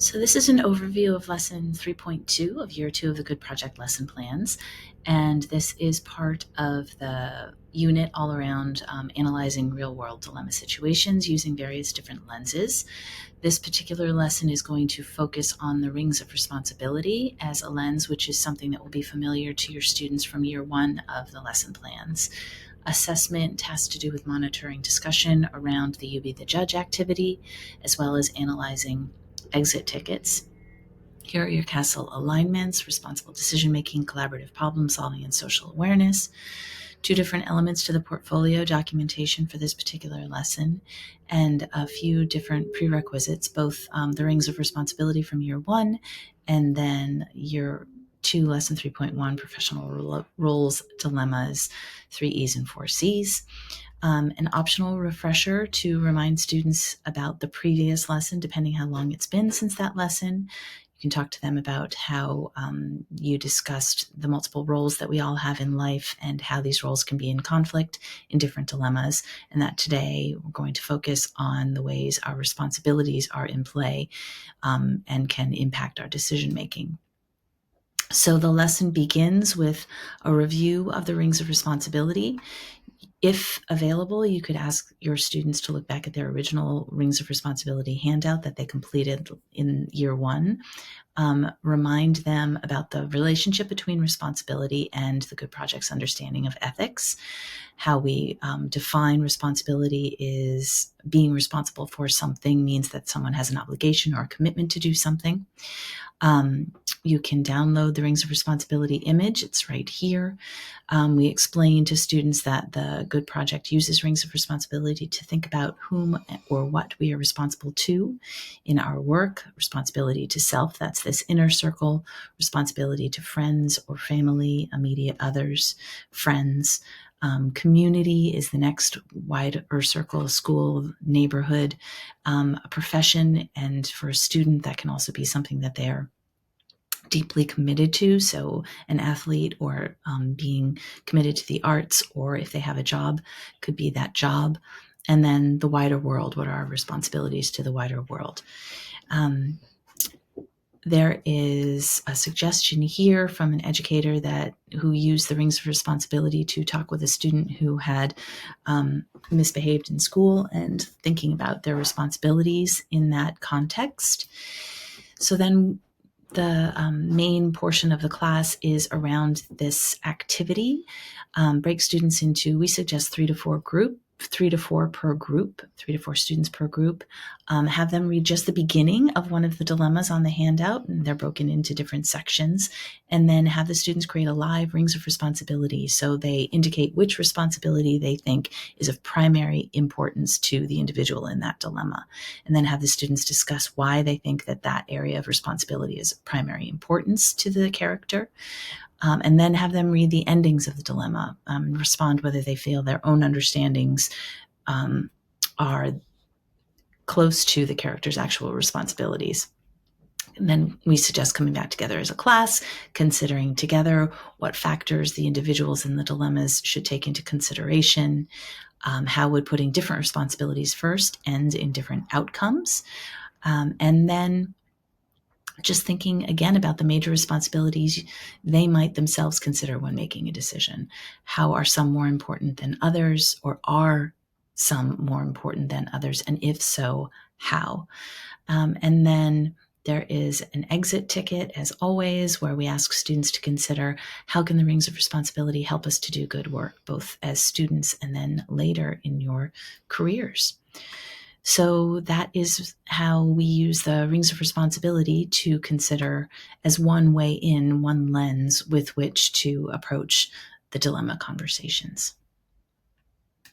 So this is an overview of lesson 3.2 of year 2 of the Good Project lesson plans. And this is part of the unit all around analyzing real world dilemma situations using various different lenses. This particular lesson is going to focus on the rings of responsibility as a lens, which is something that will be familiar to your students from year 1 of the lesson plans. Assessment has to do with monitoring discussion around the You Be the Judge activity, as well as analyzing exit tickets. Here are your CASEL alignments: responsible decision-making, collaborative problem-solving, and social awareness. 2 different elements to the portfolio documentation for this particular lesson, and a few different prerequisites, both the rings of responsibility from year 1, and then year 2, lesson 3.1, professional roles, dilemmas, 3 E's and 4 C's. An optional refresher to remind students about the previous lesson, depending how long it's been since that lesson. You can talk to them about how you discussed the multiple roles that we all have in life and how these roles can be in conflict in different dilemmas, and that today we're going to focus on the ways our responsibilities are in play and can impact our decision making. So the lesson begins with a review of the rings of responsibility. If available, you could ask your students to look back at their original Rings of Responsibility handout that they completed in year 1. Remind them about the relationship between responsibility and the Good Project's understanding of ethics. How we define responsibility is being responsible for something means that someone has an obligation or a commitment to do something. You can download the Rings of Responsibility image. It's right here. We explain to students that the Good Project uses Rings of Responsibility to think about whom or what we are responsible to in our work. Responsibility to self, that's this inner circle. Responsibility to friends or family, immediate others, friends. Community is the next wider circle: school, neighborhood, a profession, and for a student that can also be something that they're deeply committed to, so an athlete, or being committed to the arts, or if they have a job, could be that job. And then the wider world: what are our responsibilities to the wider world? There is a suggestion here from an educator who used the Rings of Responsibility to talk with a student who had misbehaved in school, and thinking about their responsibilities in that context. So then the main portion of the class is around this activity. Break students into, we suggest 3 to 4 per group, 3 to 4 students per group. Have them read just the beginning of one of the dilemmas on the handout, and they're broken into different sections, and then have the students create a live Rings of Responsibility. So they indicate which responsibility they think is of primary importance to the individual in that dilemma, and then have the students discuss why they think that that area of responsibility is of primary importance to the character. And then have them read the endings of the dilemma, respond whether they feel their own understandings are close to the character's actual responsibilities. And then we suggest coming back together as a class, considering together what factors the individuals in the dilemmas should take into consideration. How would putting different responsibilities first end in different outcomes? And then just thinking again about the major responsibilities they might themselves consider when making a decision. How are some more important than others, or are some more important than others? And if so, how? And then there is an exit ticket, as always, where we ask students to consider how can the Rings of Responsibility help us to do good work, both as students and then later in your careers. So that is how we use the Rings of Responsibility to consider as one way in, one lens with which to approach the dilemma conversations.